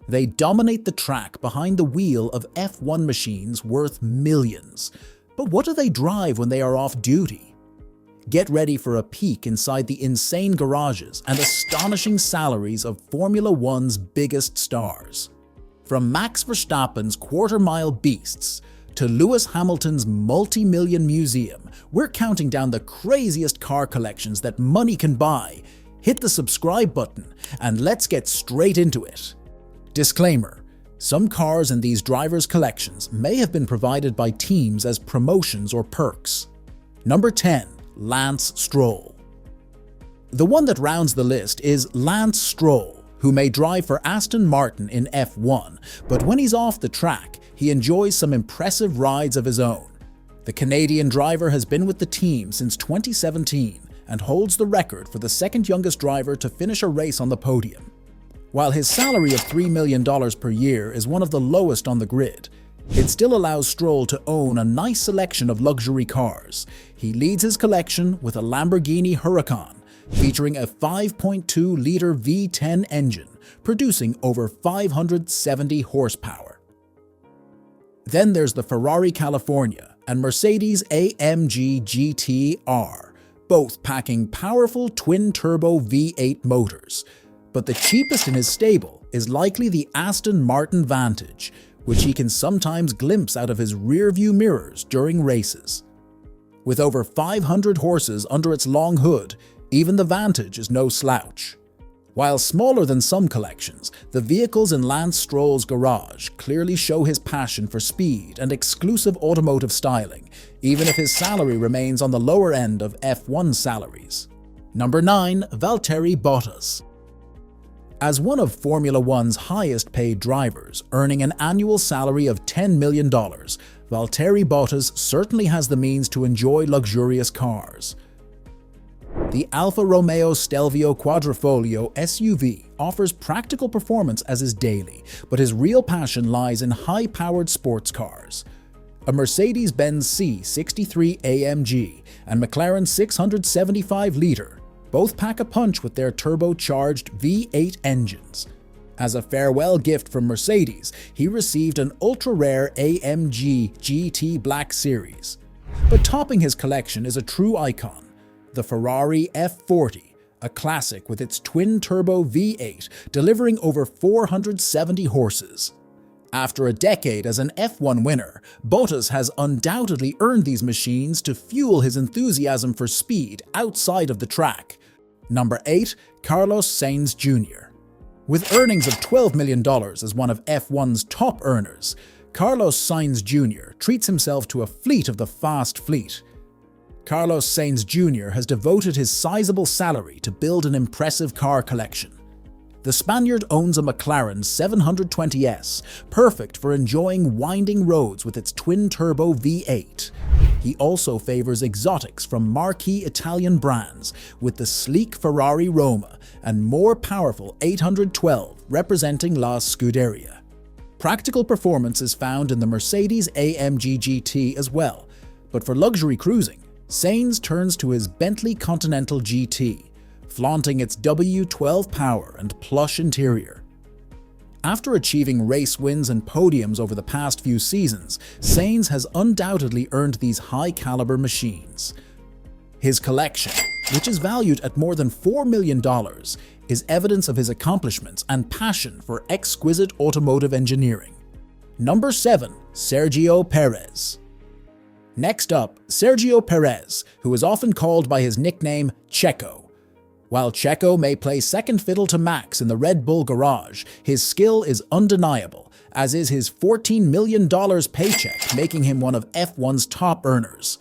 They dominate the track behind the wheel of F1 machines worth millions. But what do they drive when they are off duty? Get ready for a peek inside the insane garages and astonishing salaries of Formula One's biggest stars. From Max Verstappen's quarter-mile beasts to Lewis Hamilton's multi-million museum, we're counting down the craziest car collections that money can buy. Hit the subscribe button and let's get straight into it. Disclaimer: some cars in these drivers' collections may have been provided by teams as promotions or perks. Number 10. Lance Stroll. The one that rounds the list is Lance Stroll, who may drive for Aston Martin in F1, but when he's off the track, he enjoys some impressive rides of his own. The Canadian driver has been with the team since 2017 and holds the record for the second youngest driver to finish a race on the podium. While his salary of $3 million per year is one of the lowest on the grid, it still allows Stroll to own a nice selection of luxury cars. He leads his collection with a Lamborghini Huracan, featuring a 5.2-liter V10 engine, producing over 570 horsepower. Then there's the Ferrari California and Mercedes AMG GT-R, both packing powerful twin-turbo V8 motors. But the cheapest in his stable is likely the Aston Martin Vantage, which he can sometimes glimpse out of his rear-view mirrors during races. With over 500 horses under its long hood, even the Vantage is no slouch. While smaller than some collections, the vehicles in Lance Stroll's garage clearly show his passion for speed and exclusive automotive styling, even if his salary remains on the lower end of F1 salaries. Number 9. Valtteri Bottas. As one of Formula One's highest-paid drivers, earning an annual salary of $10 million, Valtteri Bottas certainly has the means to enjoy luxurious cars. The Alfa Romeo Stelvio Quadrifoglio SUV offers practical performance as his daily, but his real passion lies in high-powered sports cars. A Mercedes-Benz C63 AMG and McLaren 675-liter both pack a punch with their turbocharged V8 engines. As a farewell gift from Mercedes, he received an ultra-rare AMG GT Black Series. But topping his collection is a true icon, the Ferrari F40, a classic with its twin-turbo V8 delivering over 470 horses. After a decade as an F1 winner, Bottas has undoubtedly earned these machines to fuel his enthusiasm for speed outside of the track. Number 8. Carlos Sainz Jr. With earnings of $12 million as one of F1's top earners, Carlos Sainz Jr. treats himself to a fleet of the fast fleet. Carlos Sainz Jr. has devoted his sizable salary to build an impressive car collection. The Spaniard owns a McLaren 720S, perfect for enjoying winding roads with its twin-turbo V8. He also favors exotics from marquee Italian brands, with the sleek Ferrari Roma and more powerful 812 representing La Scuderia. Practical performance is found in the Mercedes AMG GT as well, but for luxury cruising, Sainz turns to his Bentley Continental GT, flaunting its W12 power and plush interior. After achieving race wins and podiums over the past few seasons, Sainz has undoubtedly earned these high-caliber machines. His collection, which is valued at more than $4 million, is evidence of his accomplishments and passion for exquisite automotive engineering. Number 7. Sergio Perez. Next up, Sergio Perez, who is often called by his nickname Checo. While Checo may play second fiddle to Max in the Red Bull garage, his skill is undeniable, as is his $14 million paycheck, making him one of F1's top earners.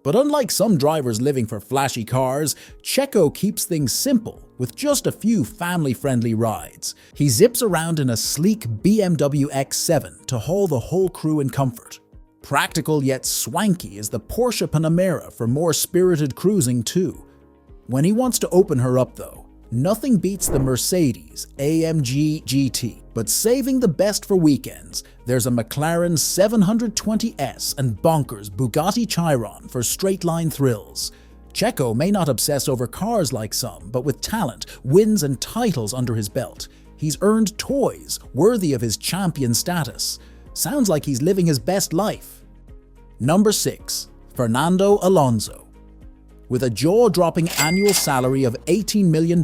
But unlike some drivers living for flashy cars, Checo keeps things simple with just a few family-friendly rides. He zips around in a sleek BMW X7 to haul the whole crew in comfort. Practical yet swanky is the Porsche Panamera for more spirited cruising too. When he wants to open her up though, nothing beats the Mercedes AMG GT, but saving the best for weekends, there's a McLaren 720S and bonkers Bugatti Chiron for straight-line thrills. Checo may not obsess over cars like some, but with talent, wins and titles under his belt, He's earned toys worthy of his champion status. Sounds like he's living his best life. Number 6. Fernando Alonso. With a jaw-dropping annual salary of $18 million,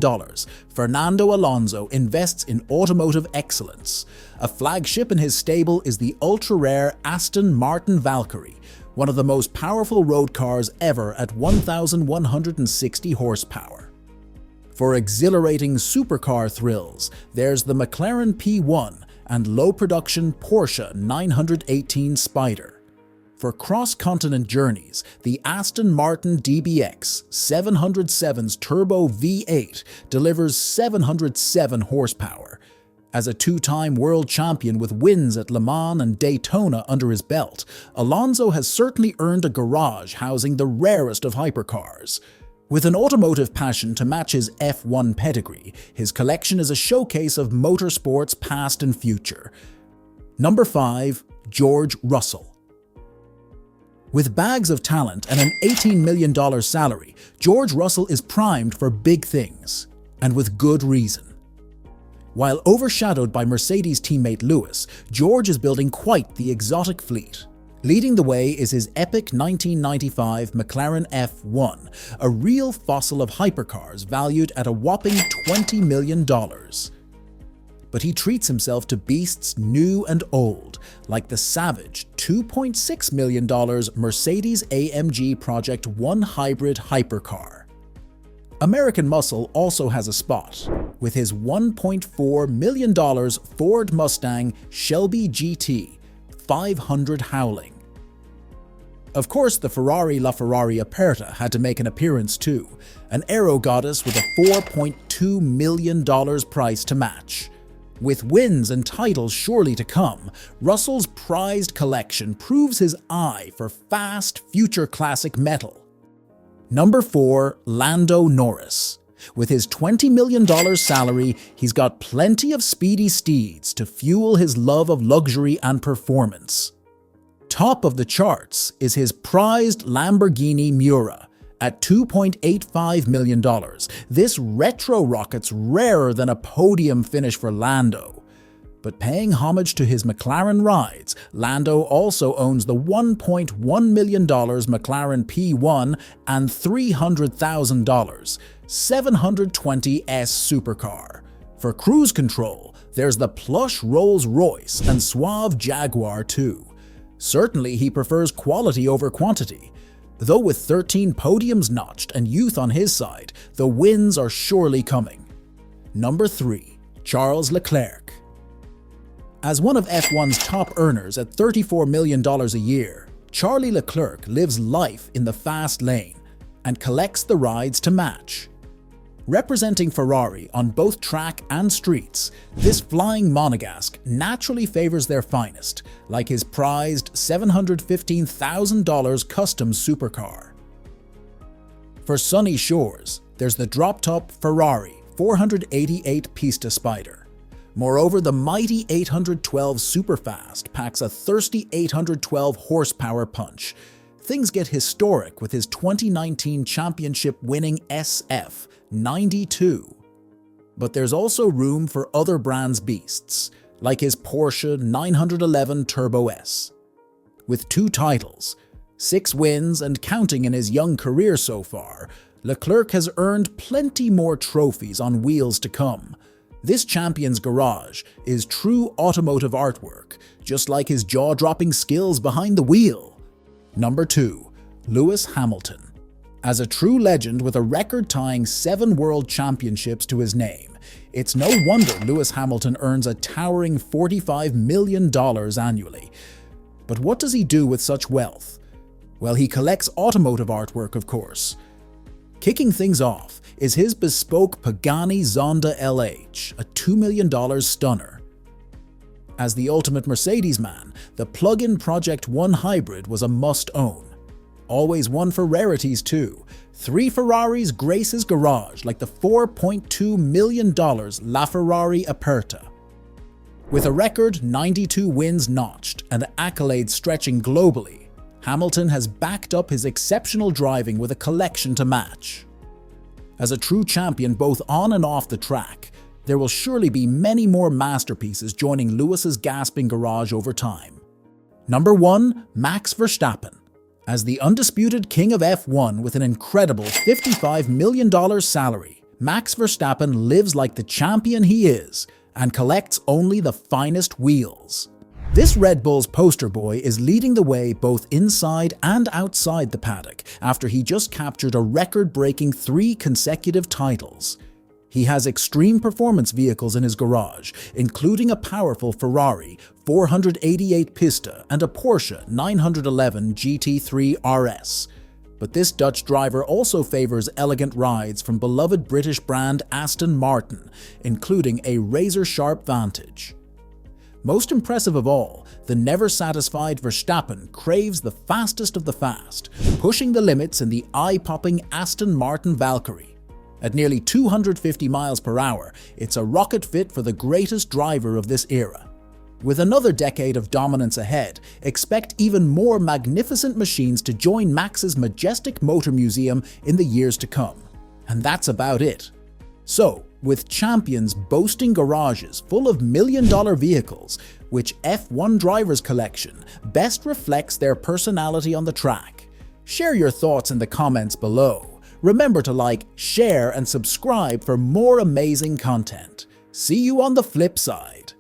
Fernando Alonso invests in automotive excellence. A flagship in his stable is the ultra-rare Aston Martin Valkyrie, one of the most powerful road cars ever at 1,160 horsepower. For exhilarating supercar thrills, there's the McLaren P1 and low-production Porsche 918 Spyder. For cross-continent journeys, the Aston Martin DBX 707's turbo V8 delivers 707 horsepower. As a two-time world champion with wins at Le Mans and Daytona under his belt, Alonso has certainly earned a garage housing the rarest of hypercars. With an automotive passion to match his F1 pedigree, his collection is a showcase of motorsport's past and future. Number 5. George Russell. With bags of talent and an $18 million salary, George Russell is primed for big things, and with good reason. While overshadowed by Mercedes teammate Lewis, George is building quite the exotic fleet. Leading the way is his epic 1995 McLaren F1, a real fossil of hypercars valued at a whopping $20 million. But he treats himself to beasts new and old, like the savage $2.6 million Mercedes-AMG Project 1 hybrid hypercar. American Muscle also has a spot, with his $1.4 million Ford Mustang Shelby GT 500 howling. Of course, the Ferrari LaFerrari Aperta had to make an appearance too, an aero goddess with a $4.2 million price to match. With wins and titles surely to come, Russell's prized collection proves his eye for fast, future classic metal. Number 4. Lando Norris. With his $20 million salary, he's got plenty of speedy steeds to fuel his love of luxury and performance. Top of the charts is his prized Lamborghini Miura. At $2.85 million, this retro rocket's rarer than a podium finish for Lando. But paying homage to his McLaren rides, Lando also owns the $1.1 million McLaren P1 and $300,000 720S supercar. For cruise control, there's the plush Rolls-Royce and suave Jaguar too. Certainly he prefers quality over quantity. Though with 13 podiums notched and youth on his side, the wins are surely coming. Number 3. Charles Leclerc. As one of F1's top earners at $34 million a year, Charlie Leclerc lives life in the fast lane and collects the rides to match. Representing Ferrari on both track and streets, this flying monegasque naturally favors their finest, like his prized $715,000 custom supercar. For sunny shores, there's the drop-top Ferrari 488 Pista Spyder. Moreover, the mighty 812 Superfast packs a thirsty 812 horsepower punch. Things get historic with his 2019 championship-winning SF 92. But there's also room for other brands' beasts, like his Porsche 911 Turbo S. With 2 titles, 6 wins and counting in his young career so far, Leclerc has earned plenty more trophies on wheels to come. This champion's garage is true automotive artwork, just like his jaw-dropping skills behind the wheel. Number 2. Lewis Hamilton. As a true legend with a record-tying 7 world championships to his name, it's no wonder Lewis Hamilton earns a towering $45 million annually. But what does he do with such wealth? Well, he collects automotive artwork, of course. Kicking things off is his bespoke Pagani Zonda LH, a $2 million stunner. As the ultimate Mercedes man, the plug-in Project 1 hybrid was a must-own. Always one for rarities too. 3 Ferraris grace his garage like the $4.2 million LaFerrari Aperta. With a record 92 wins notched and accolades stretching globally, Hamilton has backed up his exceptional driving with a collection to match. As a true champion both on and off the track, There will surely be many more masterpieces joining Lewis's gasping garage over time. Number 1. Max Verstappen. As the undisputed king of F1 with an incredible $55 million salary, Max Verstappen lives like the champion he is and collects only the finest wheels. This Red Bull's poster boy is leading the way both inside and outside the paddock after he just captured a record-breaking 3 consecutive titles. He has extreme performance vehicles in his garage, including a powerful Ferrari 488 Pista and a Porsche 911 GT3 RS. But this Dutch driver also favors elegant rides from beloved British brand Aston Martin, including a razor-sharp Vantage. Most impressive of all, the never-satisfied Verstappen craves the fastest of the fast, pushing the limits in the eye-popping Aston Martin Valkyrie. At nearly 250 miles per hour, it's a rocket fit for the greatest driver of this era. With another decade of dominance ahead, expect even more magnificent machines to join Max's majestic motor museum in the years to come. And that's about it. So, with champions boasting garages full of million-dollar vehicles, which F1 driver's collection best reflects their personality on the track? Share your thoughts in the comments below. Remember to like, share, and subscribe for more amazing content. See you on the flip side.